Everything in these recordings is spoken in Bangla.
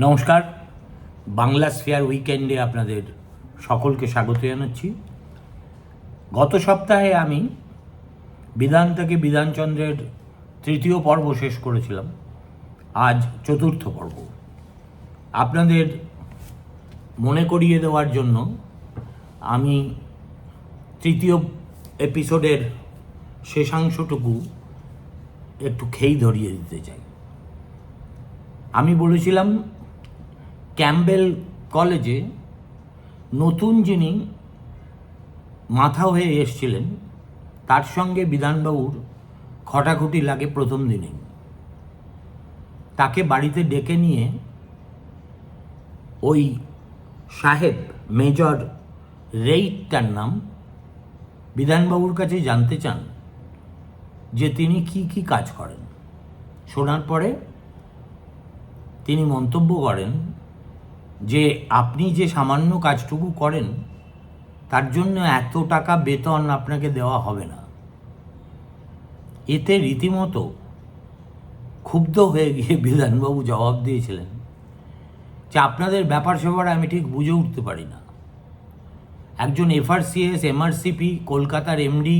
নমস্কার, বাংলা স্ফিয়ার উইকেন্ডে আপনাদের সকলকে স্বাগত জানাচ্ছি। গত সপ্তাহে আমি বিধান থেকে বিধানচন্দ্রের তৃতীয় পর্ব শেষ করেছিলাম। আজ চতুর্থ পর্ব। আপনাদের মনে করিয়ে দেওয়ার জন্য আমি তৃতীয় এপিসোডের শেষাংশটুকু একটু খেই ধরিয়ে দিতে চাই। আমি বলেছিলাম ক্যাম্বেল কলেজে নতুন যিনি মাথা হয়ে এসছিলেন তার সঙ্গে বিধানবাবুর খটাখটি লাগে প্রথম দিনেই। তাকে বাড়িতে ডেকে নিয়ে ওই সাহেব, মেজর রেইটার নাম, বিধানবাবুর কাছে জানতে চান যে তিনি কি কি কাজ করেন। শোনার পরে তিনি মন্তব্য করেন যে আপনি যে সামান্য কাজটুকু করেন তার জন্য এত টাকা বেতন আপনাকে দেওয়া হবে না। এতে রীতিমতো ক্ষুব্ধ হয়ে গিয়ে বিধানবাবু জবাব দিয়েছিলেন যে আপনাদের ব্যাপার স্যাপার আমি ঠিক বুঝে উঠতে পারি না। একজন এফআরসিএস এমআরসিপি কলকাতার এমডি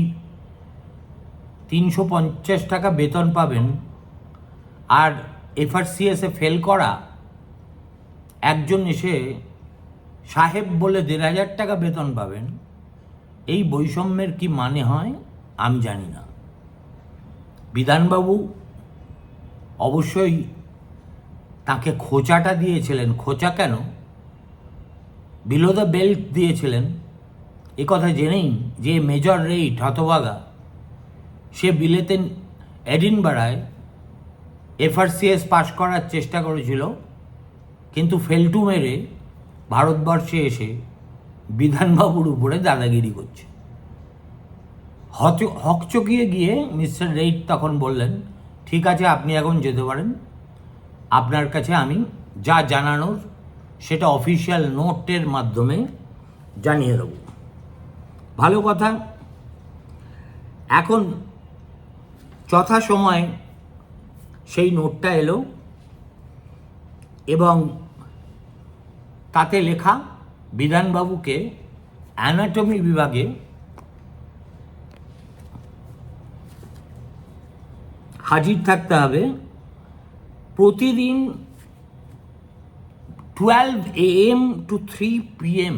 350 টাকা বেতন পাবেন, আর এফআরসিএসে ফেল করা একজন এসে সাহেব বলে 1,500 টাকা বেতন পাবেন। এই বৈষম্যের কি মানে হয় আমি জানি না। বিধানবাবু অবশ্যই তাকে খোঁচাটা দিয়েছিলেন। খোঁচা কেন, বিলো দ্য বেল্ট দিয়েছিলেন এ কথা জেনেই যে মেজর রেইট হতভাগা, সে বিলেতে এডিনবারায় এফআরসিএস পাশ করার চেষ্টা করেছিল, কিন্তু ফেলটু মেরে ভারতবর্ষে এসে বিধানবাবুর উপরে দাদাগিরি করছে। হকচকিয়ে গিয়ে মিস্টার রেইট তখন বললেন, ঠিক আছে আপনি এখন যেতে পারেন, আপনার কাছে আমি যা জানানোর সেটা অফিসিয়াল নোটের মাধ্যমে জানিয়ে দেব। ভালো কথা। এখন যথাসময়ে সেই নোটটা এলো এবং তাতে লেখা বিধানবাবুকে অ্যানাটমি বিভাগে হাজির থাকতে হবে প্রতিদিন 12 AM to 3 PM।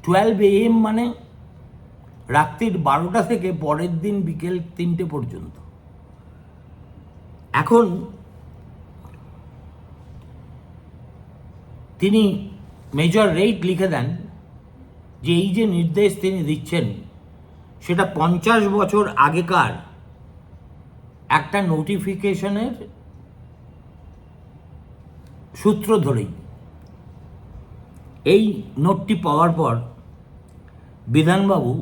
12 AM মানে রাত্রির 12টা থেকে পরের দিন বিকেল 3টে পর্যন্ত। এখন তিনি মেজর রেইট লিখে দেন যে এই যে নির্দেশ তিনি দিচ্ছেন সেটা 50 বছর আগেকার একটা নোটিফিকেশনের সূত্র ধরেই। এই নোটটি পাওয়ার পর বিধানবাবু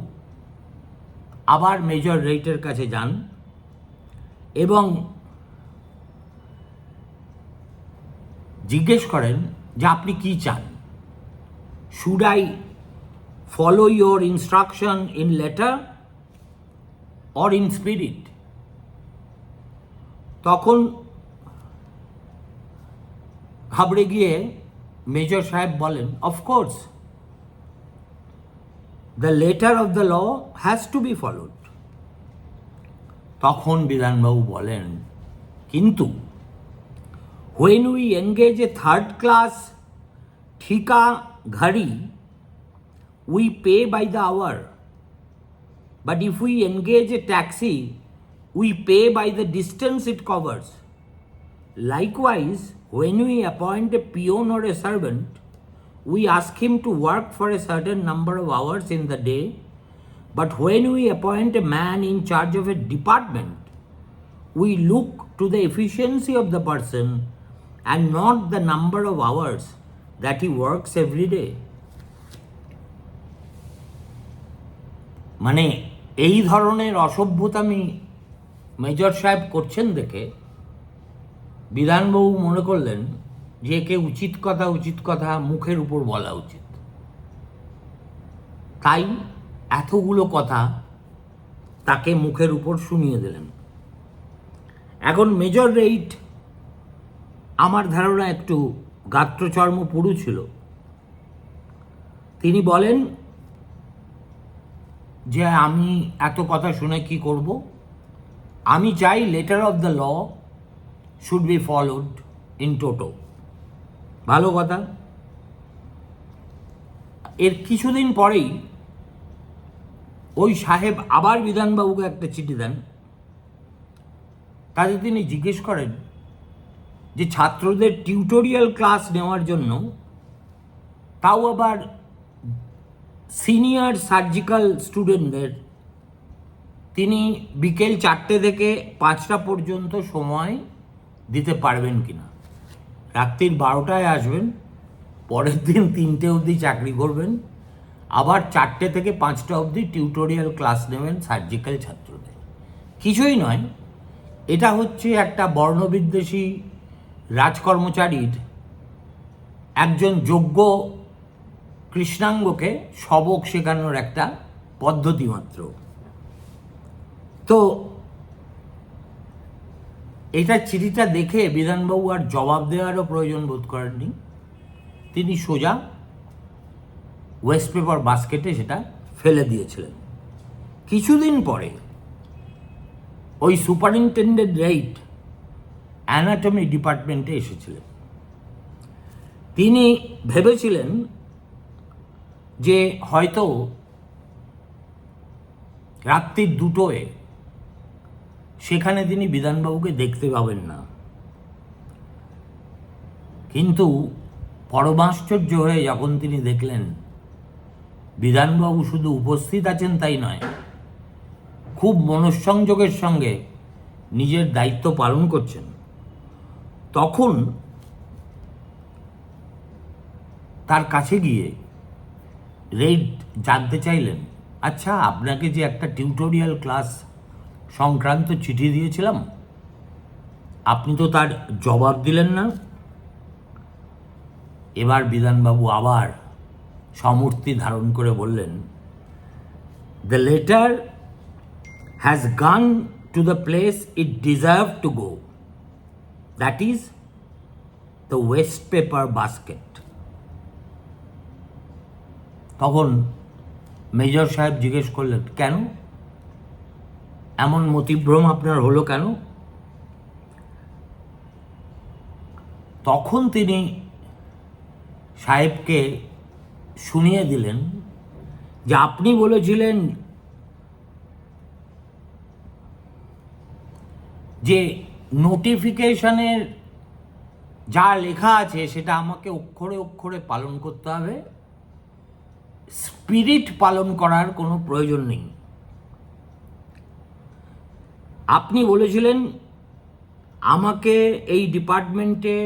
আবার মেজর রেইটের কাছে যান এবং জিজ্ঞেস করেন যে আপনি কি চান, should I follow your instruction in letter or in spirit. তখন ঘাবড়ে গিয়ে মেজর সাহেব বলেন, of course the letter of the law has to be followed. তখন বিধানবাবু বলেন, কিন্তু when we engage a third class ঠিকা ঘড়ি we pay by the hour, but if we engage a taxi we pay by the distance it covers. Likewise, when we appoint a peon or a servant, we ask him to work for a certain number of hours in the day, but when we appoint a man in charge of a department, we look to the efficiency of the person and not the number of hours that he works every day. মানে এই ধরনের অসভ্যতামি মেজর সাহেব করছেন দেখে বিধানবাবু মনে করলেন যে একে উচিত কথা মুখের উপর বলা উচিত। তাই এতগুলো কথা তাকে মুখের উপর শুনিয়ে দিলেন। এখন মেজর রেইট আমার ধারণা একটু গাত্রচর্ম পুরু ছিল। তিনি বলেন যে আমি এত কথা শুনে কি করব, আমি চাই letter of the law should be followed in toto. ভালো কথা। এর কিছুদিন পরেই ওই সাহেব আবার বিধানবাবুকে একটা চিঠি দেন। তাতে তিনি জিজ্ঞেস করেন যে ছাত্রদের টিউটোরিয়াল ক্লাস নেওয়ার জন্য, তাও আবার সিনিয়র সার্জিক্যাল স্টুডেন্টদের, তিনি বিকেল 4টে থেকে 5টা পর্যন্ত সময় দিতে পারবেন কিনা। রাত্রির 12টায় আসবেন, পরের দিন 3টে অবধি চাকরি করবেন, আবার 4টে থেকে 5টা অবধি টিউটোরিয়াল ক্লাস নেবেন সার্জিক্যাল ছাত্রদের। কিছুই নয়, এটা হচ্ছে একটা বর্ণবিদ্বেষী রাজকর্মচারীর একজন যোগ্য কৃষ্ণাঙ্গকে সবক শেখানোর একটা পদ্ধতি মাত্র। তো এটা চিঠিটা দেখে বিধানবাবু আর জবাব দেওয়ারও প্রয়োজন বোধ করেননি। তিনি সোজা ওয়েস্ট পেপার বাস্কেটে সেটা ফেলে দিয়েছিলেন। কিছুদিন পরে ওই সুপারিনটেন্ডেন্ট রেইড অ্যানাটমি ডিপার্টমেন্টে এসেছিলেন। তিনি ভেবেছিলেন যে হয়তো রাত্রির 2টোয় সেখানে তিনি বিধানবাবুকে দেখতে পাবেন না, কিন্তু পরমাশ্চর্য হয়ে যখন তিনি দেখলেন বিধানবাবু শুধু উপস্থিত আছেন তাই নয়, খুব মনঃসংযোগের সঙ্গে নিজের দায়িত্ব পালন করছেন, তখন তার কাছে গিয়ে রেড জানতে চাইলেন, আচ্ছা আপনাকে যে একটা টিউটোরিয়াল ক্লাস সংক্রান্ত চিঠি দিয়েছিলাম, আপনি তো তার জবাব দিলেন না। এবার বিধানবাবু আবার সমূর্তি ধারণ করে বললেন, the letter has gone to the place it deserve to go, that is the West paper basket. তখন মেজর সাহেব জিজ্ঞেস করলেন, কেন এমন মতিভ্রম আপনার হলো কেন? তখন তিনি সাহেবকে শুনিয়ে দিলেন যে আপনি বলেছিলেন যে নোটিফিকেশনের যা লেখা আছে সেটা আমাকে অক্ষরে অক্ষরে পালন করতে হবে, স্পিরিট পালন করার কোনো প্রয়োজন নেই। আপনি বলেছিলেন আমাকে এই ডিপার্টমেন্টে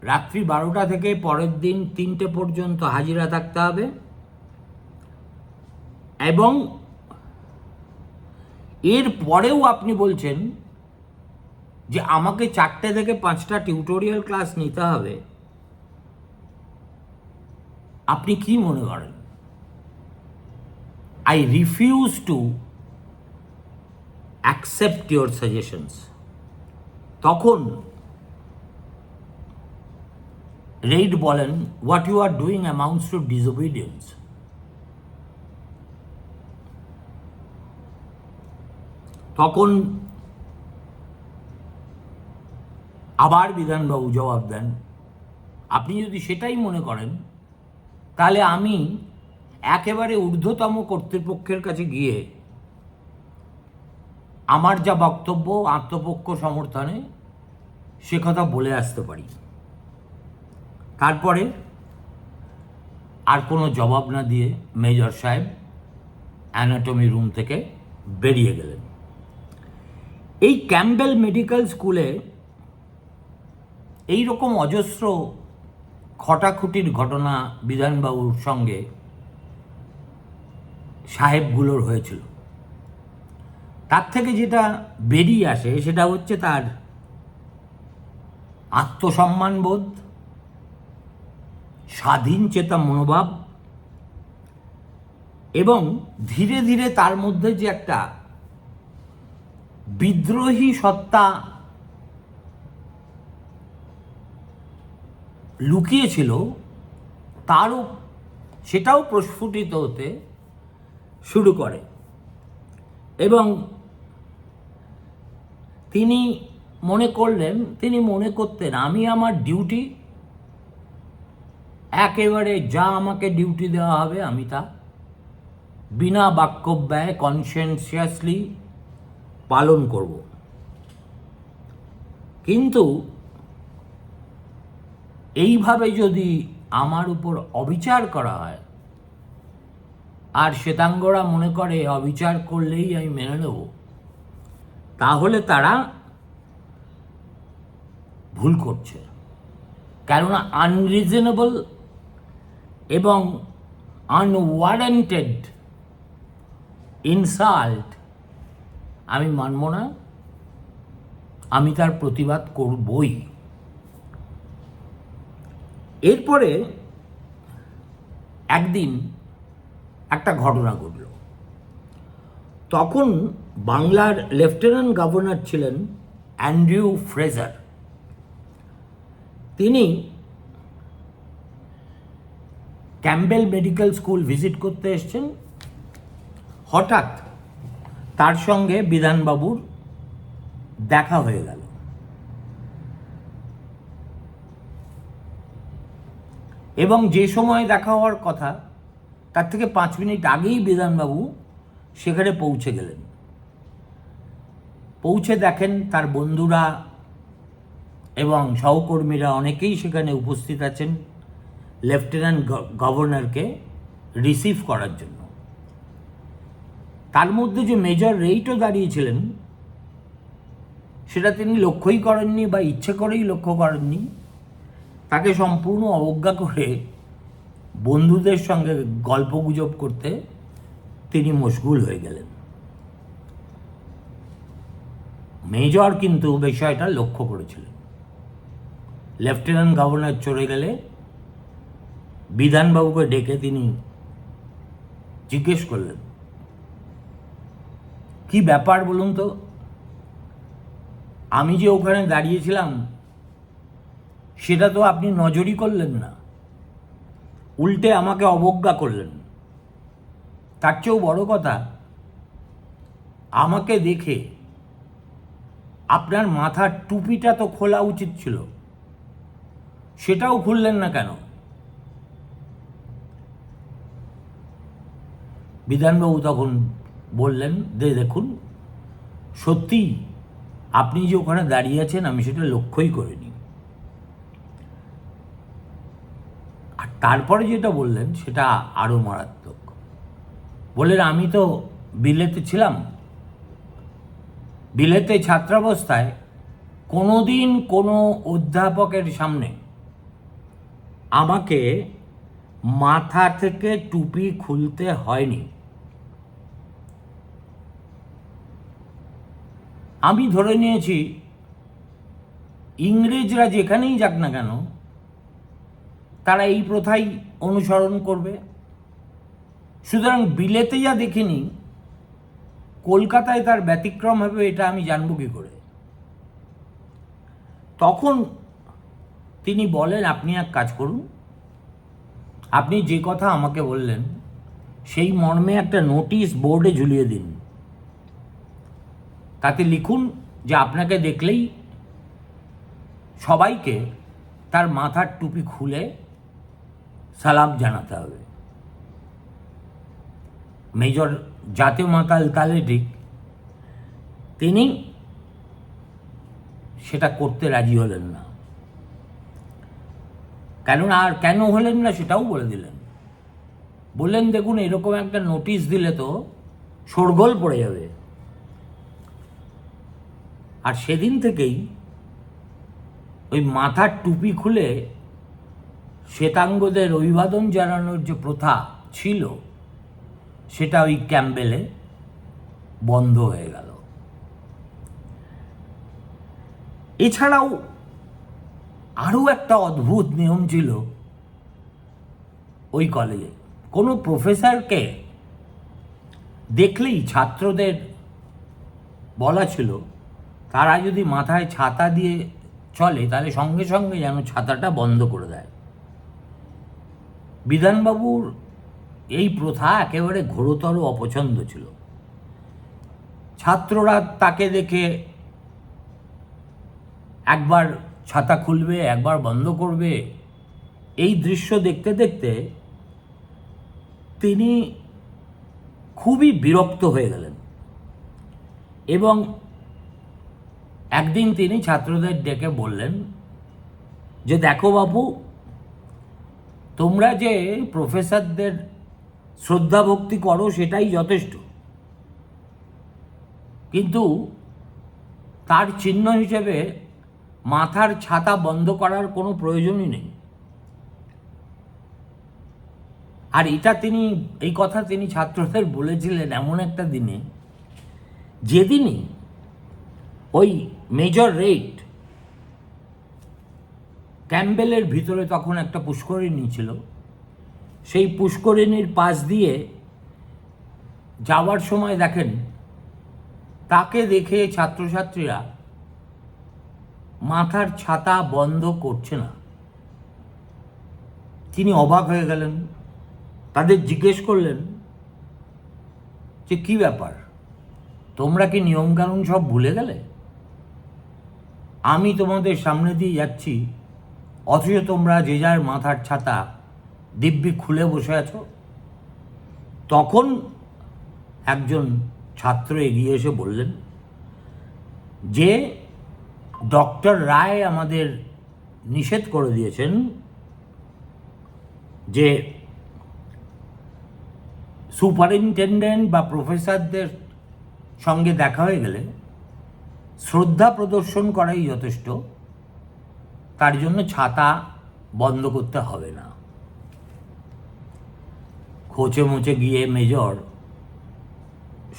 রাত্রি 12টা থেকে পরের দিন 3টে পর্যন্ত হাজিরা থাকতে হবে, এবং এর পরেও আপনি বলছেন যে আমাকে 4টে থেকে 5টা টিউটোরিয়াল ক্লাস নিতে হবে। আপনি কি মনে করেন? I refuse to accept your suggestions. তখন রেইড বলেন, what you are doing amounts to disobedience. তখন আবার বিধানবাবু জবাব দেন, আপনি যদি সেটাই মনে করেন তাহলে আমি একেবারে ঊর্ধ্বতম কর্তৃপক্ষের কাছে গিয়ে আমার যা বক্তব্য আত্মপক্ষ সমর্থনে সে কথা বলে আসতে পারি। তারপরে আর কোনো জবাব না দিয়ে মেজর সাহেব অ্যানাটমি রুম থেকে বেরিয়ে গেলেন। এই ক্যাম্বেল মেডিকেল স্কুলে এই রকম অজস্র খটাখুটির ঘটনা বিধানবাবুর সঙ্গে সাহেবগুলোর হয়েছিল। তার থেকে যেটা বেরিয়ে আসে সেটা হচ্ছে তার আত্মসম্মানবোধ, স্বাধীন চেতা মনোভাব, এবং ধীরে ধীরে তার মধ্যে যে একটা বিদ্রোহী সত্তা লুকিয়েছিল তারও সেটাও প্রস্ফুটিত হতে শুরু করে এবং তিনি মনে করতেন আমি আমার ডিউটি একেবারে যা আমাকে ডিউটি দেওয়া হবে আমি তা বিনা বাক্যব্যয়ে কনসিয়েন্সিয়াসলি পালন করব। কিন্তু এইভাবে যদি আমার উপর অবিচার করা হয় আর শ্বেতাঙ্গরা মনে করে অবিচার করলেই আমি মেনে নেব, তাহলে তারা ভুল করছে। কেননা আনরিজনেবল এবং আনওয়ারেন্টেড ইনসাল্ট আমি মানব না, আমি তার প্রতিবাদ করবই। এরপরে একদিন একটা ঘটনা ঘটল। তখন বাংলার লেফটেন্যান্ট গভর্নর ছিলেন অ্যান্ড্রিউ ফ্রেজার। তিনি ক্যাম্বেল মেডিকেল স্কুল ভিজিট করতে এসেছেন। হঠাৎ তার সঙ্গে বিধানবাবুর দেখা হয়ে গেল এবং যে সময় দেখা হওয়ার কথা তার থেকে 5 মিনিট আগেই বিধানবাবু সেখানে পৌঁছে গেলেন। পৌঁছে দেখেন তার বন্ধুরা এবং সহকর্মীরা অনেকেই সেখানে উপস্থিত আছেন লেফটেন্যান্ট গভর্নরকে রিসিভ করার জন্য। তার মধ্যে যে মেজর রেইটও দাঁড়িয়েছিলেন সেটা তিনি লক্ষ্যই করেননি বা ইচ্ছে করেই লক্ষ্য করেননি। তাকে সম্পূর্ণ অবজ্ঞা করে বন্ধুদের সঙ্গে গল্পগুজব করতে তিনি মশগুল হয়ে গেলেন। মেজর কিন্তু বিষয়টা লক্ষ্য করেছিলেন। লেফটেন্যান্ট গভর্নর চলে গেলে বিধানবাবুকে ডেকে তিনি জিজ্ঞেস করলেন, কি ব্যাপার বলুন তো, আমি যে ওখানে দাঁড়িয়েছিলাম সেটা তো আপনি নজরই করলেন না, উল্টে আমাকে অবজ্ঞা করলেন। তার চেয়েও বড় কথা, আমাকে দেখে আপনার মাথার টুপিটা তো খোলা উচিত ছিল, সেটাও খুললেন না কেন? বিধানবাবু তখন বললেন, দেখুন সত্যি আপনি যে ওখানে দাঁড়িয়ে আছেন আমি সেটা লক্ষ্যই করিনি। আর তারপরে যেটা বললেন সেটা আরও মারাত্মক। বললেন, আমি তো বিলেতে ছিলাম, বিলেতে ছাত্রাবস্থায় কোনোদিন কোনো অধ্যাপকের সামনে আমাকে মাথা থেকে টুপি খুলতে হয়নি। আমি ধরে নিয়েছি ইংরেজরা যেখানেই যাক না কেন তারা এই প্রথাই অনুসরণ করবে। সুতরাং বিলেতে যা দেখিনি কলকাতায় তার ব্যতিক্রম হবে এটা আমি জানব কি করে? তখন তিনি বলেন, আপনি এক কাজ করুন, আপনি যে কথা আমাকে বললেন সেই মর্মে একটা নোটিশ বোর্ডে ঝুলিয়ে দিন। তাতে লিখুন যে আপনাকে দেখলেই সবাইকে তার মাথার টুপি খুলে সালাম জানাতে হবে। মেজর জাতীয় মাতাল কালেটিক তিনি সেটা করতে রাজি হলেন না। কেন হলেন না সেটাও বলে দিলেন। বললেন, দেখুন এরকম একটা নোটিশ দিলে তো শোরগোল পড়ে যাবে। আর সেদিন থেকেই ওই মাথার টুপি খুলে শ্বেতাঙ্গদের অভিবাদন জানানোর যে প্রথা ছিল সেটা ওই ক্যাম্বেলে বন্ধ হয়ে গেল। এছাড়াও আরও একটা অদ্ভুত নিয়ম ছিল ওই কলেজে। কোনো প্রফেসরকে দেখলেই ছাত্রদের বলা ছিল তারা যদি মাথায় ছাতা দিয়ে চলে তাহলে সঙ্গে সঙ্গে যেন ছাতাটা বন্ধ করে দেয়। বিধানবাবুর এই প্রথা একেবারে ঘোরতর অপছন্দ ছিল। ছাত্ররা তাকে দেখে একবার ছাতা খুলবে, একবার বন্ধ করবে, এই দৃশ্য দেখতে দেখতে তিনি খুবই বিরক্ত হয়ে গেলেন এবং একদিন তিনি ছাত্রদের ডেকে বললেন যে, দেখো বাবু, তোমরা যে প্রফেসরদের শ্রদ্ধা ভক্তি করো সেটাই যথেষ্ট, কিন্তু তার চিহ্ন হিসেবে মাথার ছাতা বন্ধ করার কোনো প্রয়োজনই নেই। আর এই কথা তিনি ছাত্রদের বলেছিলেন এমন একটা দিনে, যেদিনই ওই মেজর রেড ক্যাম্পবেলের ভিতরে তখন একটা পুষ্করিণী ছিল, সেই পুষ্করিণীর পাশ দিয়ে যাওয়ার সময় দেখেন তাকে দেখে ছাত্রছাত্রীরা মাথার ছাতা বন্ধ করছে না। তিনি অবাক হয়ে গেলেন, তাদের জিজ্ঞেস করলেন যে কী ব্যাপার, তোমরা কি নিয়মকানুন সব ভুলে গেলে? আমি তোমাদের সামনে দিয়ে যাচ্ছি, অথচ তোমরা যে যার মাথার ছাতা দিব্যি খুলে বসে আছো। তখন একজন ছাত্র এগিয়ে এসে বললেন যে ডক্টর রায় আমাদের নিষেধ করে দিয়েছেন যে সুপারিনটেন্ডেন্ট বা প্রফেসরদের সঙ্গে দেখা হয়ে গেলে শ্রদ্ধা প্রদর্শন করাই যথেষ্ট, তার জন্য ছাতা বন্ধ করতে হবে না। খোঁচে মুচে গিয়ে মেজর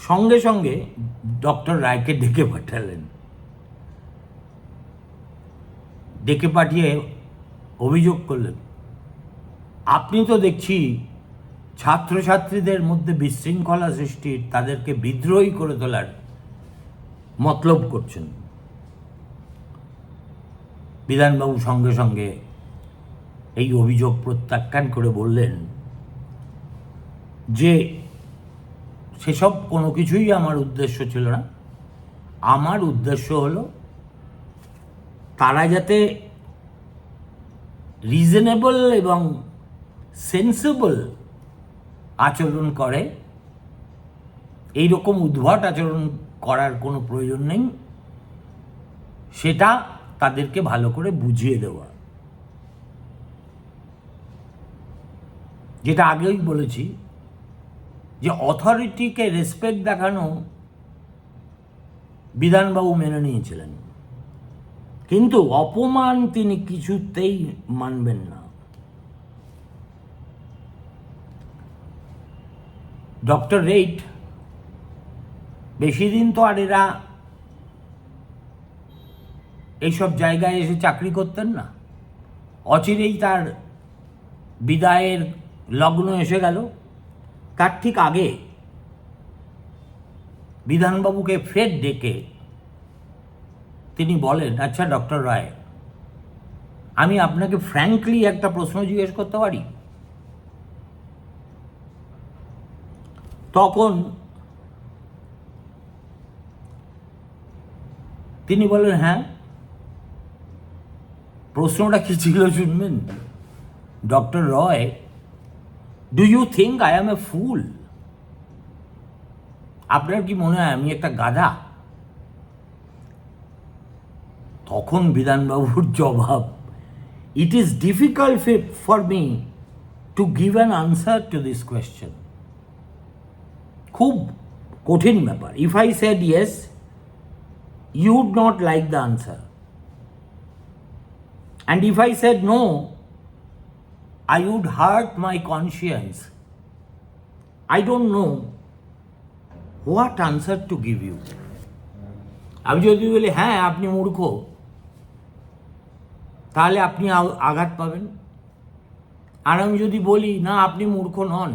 সঙ্গে সঙ্গে ডক্টর রায়কে ডেকে পাঠালেন। ডেকে পাঠিয়ে অভিযোগ করলেন, আপনি তো দেখছি ছাত্রছাত্রীদের মধ্যে বিশৃঙ্খলা সৃষ্টির, তাদেরকে বিদ্রোহী করে তোলার মতলব করছেন। বিধানবাবু সঙ্গে সঙ্গে এই অভিযোগ প্রত্যাখ্যান করে বললেন যে সেসব কোনো কিছুই আমার উদ্দেশ্য ছিল না। আমার উদ্দেশ্য হলো তারা যাতে রিজনেবল এবং সেন্সেবল আচরণ করে, এই রকম উদ্ভট আচরণ করার কোনো প্রয়োজন নেই, সেটা তাদেরকে ভালো করে বুঝিয়ে দেওয়া। যেটা আগেই বলেছি যে অথরিটিকে রেসপেক্ট দেখানো বিধানবাবু মেনে নিয়েছিলেন, কিন্তু অপমান তিনি কিছুতেই মানবেন না। ডক্টর রেড বেশি দিন তো আর এরা এইসব জায়গায় এসে চাকরি করতেন না। অচিরেই তার বিদায়ের লগ্ন এসে গেল। তার ঠিক আগে বিধানবাবুকে ফের ডেকে তিনি বলেন, আচ্ছা ডক্টর রায়, আমি আপনাকে ফ্র্যাঙ্কলি একটা প্রশ্ন জিজ্ঞেস করতে পারি? তখন তিনি বলেন, হ্যাঁ। প্রশ্নটা কি ছিল শুনবেন? Doctor Roy, do you think I am a fool? আপনার কি মনে হয় আমি একটা গাধা? তখন বিধানবাবুর জবাব, it is difficult for me to give an answer to this question. খুব কঠিন ব্যাপার। If I said yes, you would not like the answer, and if I said no, I would hurt my conscience. I don't know what answer to give you. আমি যদি বলি হ্যাঁ আপনি মূর্খ, তাহলে আপনি আঘাত পাবেন, আর আমি যদি বলি না আপনি মূর্খ নন,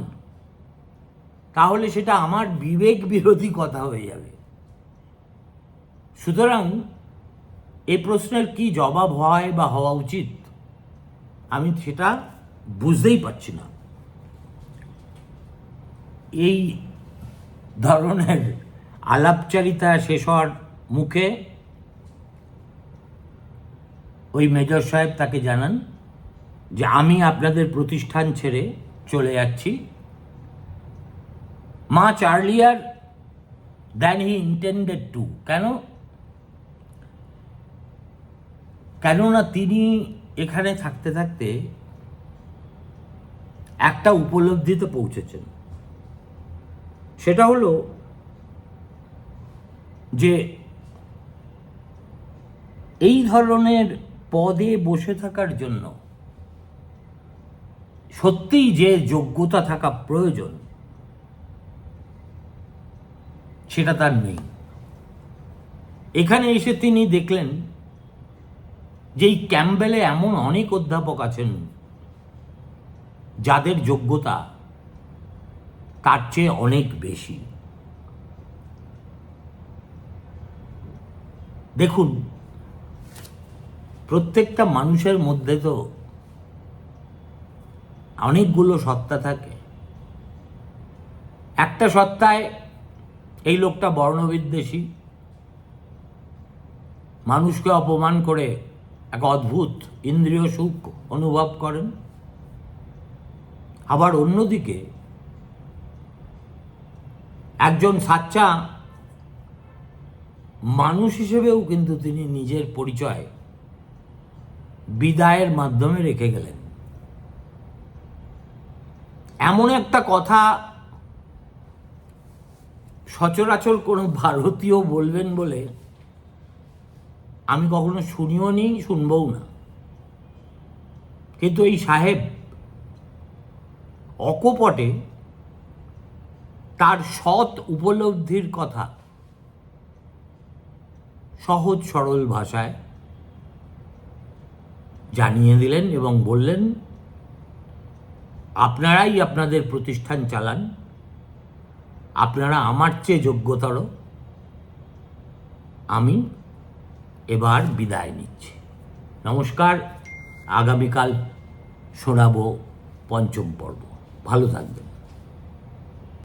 তাহলে সেটা আমার বিবেক বিরোধী কথা হয়ে যাবে। সুতরাং এই প্রশ্নের কি জবাব হয় বা হওয়া উচিত আমি সেটা বুঝতেই পারছি না। এই ধরনের আলাপচারিতা শেষ হওয়ার মুখে ওই মেজর সাহেব তাকে জানান যে আমি আপনাদের প্রতিষ্ঠান ছেড়ে চলে যাচ্ছি much earlier than he intended to. কেননা তিনি এখানে থাকতে থাকতে একটা উপলব্ধিতে পৌঁছেছেন, সেটা হলো যে এই ধরনের পদে বসে থাকার জন্য সত্যিই যে যোগ্যতা থাকা প্রয়োজন সেটা তার নেই। এখানে এসে তিনি দেখলেন যে এই ক্যাম্পবেলে এমন অনেক অধ্যাপক আছেন যাদের যোগ্যতা তার চেয়ে অনেক বেশি। দেখুন, প্রত্যেকটা মানুষের মধ্যে তো অনেকগুলো সত্তা থাকে। একটা সত্তায় এই লোকটা বর্ণবিদ্বেষী, মানুষকে অপমান করে এক অদ্ভুত ইন্দ্রিয় সুখ অনুভব করেন। আবার অন্যদিকে একজন সাচ্চা মানুষ হিসেবেও কিন্তু তিনি নিজের পরিচয় বিদায়ের মাধ্যমে রেখে গেলেন। এমন একটা কথা সচরাচর কোনো ভারতীয় বলবেন বলে আমি কখনো শুনিও নি, শুনবও না। কিন্তু এই সাহেব অকপটে তার সৎ উপলব্ধির কথা সহজ সরল ভাষায় জানিয়ে দিলেন এবং বললেন, আপনারাই আপনাদের প্রতিষ্ঠান চালান, আপনারা আমার চেয়ে যোগ্যতর, আমি এবার বিদায় নিচ্ছি। নমস্কার, আগামীকাল শোনাবো পঞ্চম পর্ব। ভালো থাকবেন।